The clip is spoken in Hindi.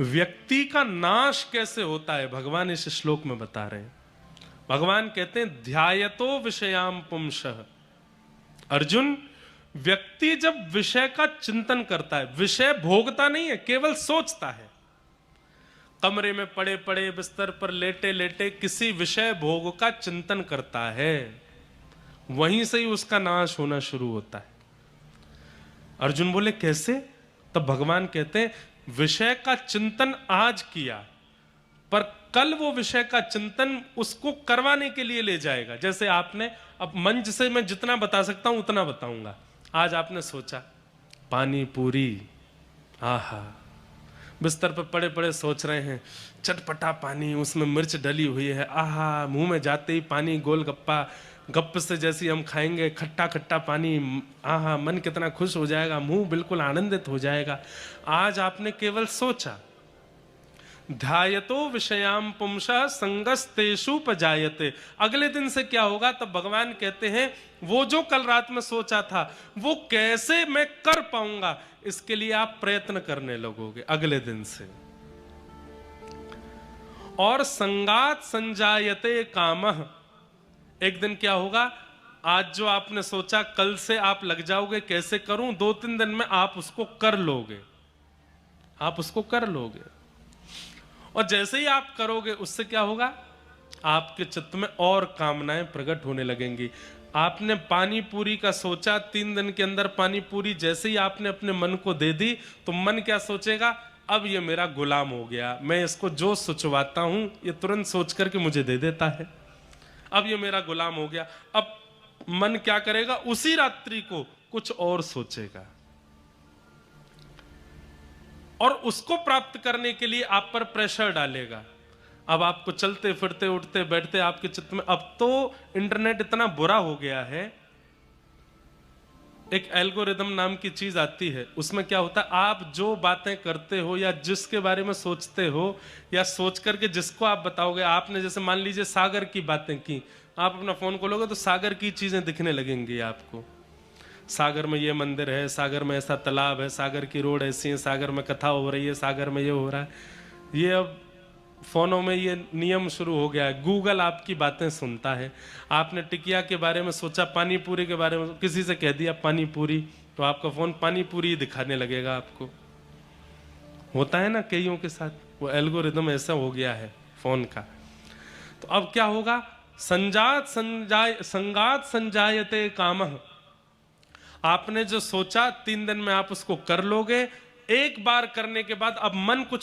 व्यक्ति का नाश कैसे होता है भगवान इस श्लोक में बता रहे हैं। भगवान कहते हैं ध्यायतो विषयाम पुंसः। अर्जुन, व्यक्ति जब विषय का चिंतन करता है, विषय भोगता नहीं है, केवल सोचता है। कमरे में पड़े पड़े बिस्तर पर लेटे लेटे किसी विषय भोग का चिंतन करता है, वहीं से ही उसका नाश होना शुरू होता है। अर्जुन बोले कैसे? तब भगवान कहते हैं विषय का चिंतन आज किया, पर कल वो विषय का चिंतन उसको करवाने के लिए ले जाएगा। जैसे आपने, अब मंच से मैं जितना बता सकता हूं उतना बताऊंगा। आज आपने सोचा पानी पूरी, आहा, बिस्तर पर पड़े पड़े सोच रहे हैं चटपटा पानी, उसमें मिर्च डली हुई है, आहा, मुंह में जाते ही पानी, गोलगप्पा गप से जैसी हम खाएंगे, खट्टा खट्टा पानी, आहा, मन कितना खुश हो जाएगा, मुंह बिल्कुल आनंदित हो जाएगा। आज आपने केवल सोचा। ध्यायतो विषयाम पुंसः संगस्तेषुपजायते। अगले दिन से क्या होगा? तब भगवान कहते हैं वो जो कल रात में सोचा था वो कैसे मैं कर पाऊंगा, इसके लिए आप प्रयत्न करने लगोगे अगले दिन से। और संगात संजायते कामः। एक दिन क्या होगा? आज जो आपने सोचा कल से आप लग जाओगे कैसे करूं, 2-3 दिन में आप उसको कर लोगे, आप उसको कर लोगे। और जैसे ही आप करोगे उससे क्या होगा? आपके चित्त में और कामनाएं प्रकट होने लगेंगी। आपने पानी पूरी का सोचा, 3 दिन के अंदर पानी पूरी जैसे ही आपने अपने मन को दे दी तो मन क्या सोचेगा? अब ये मेरा गुलाम हो गया, मैं इसको जो सोचवाता हूं ये तुरंत सोच करके मुझे दे देता है, अब ये मेरा गुलाम हो गया। अब मन क्या करेगा? उसी रात्रि को कुछ और सोचेगा और उसको प्राप्त करने के लिए आप पर प्रेशर डालेगा। अब आपको चलते फिरते उठते बैठते आपके चित्त में, अब तो इंटरनेट इतना बुरा हो गया है, एक एल्गोरिदम नाम की चीज आती है, उसमें क्या होता है, आप जो बातें करते हो या जिसके बारे में सोचते हो या सोच करके जिसको आप बताओगे, आपने जैसे मान लीजिए सागर की बातें की, आप अपना फोन खोलोगे तो सागर की चीजें दिखने लगेंगी आपको। सागर में ये मंदिर है, सागर में ऐसा तालाब है, सागर की रोड ऐसी है, सागर में कथा हो रही है, सागर में ये हो रहा है। ये अब फोनों में ये नियम शुरू हो गया है, गूगल आपकी बातें सुनता है। आपने टिकिया के बारे में सोचा, पानी पूरी के बारे में किसी से कह दिया पानी पूरी, तो आपका फोन पानी पूरी दिखाने लगेगा आपको। होता है ना कईयों के साथ, वो एल्गोरिदम ऐसा हो गया है फोन का। तो अब क्या होगा? संगात संजायते कामः। आपने जो सोचा 3 दिन में आप उसको कर लोगे। एक बार करने के बाद अब मन कुछ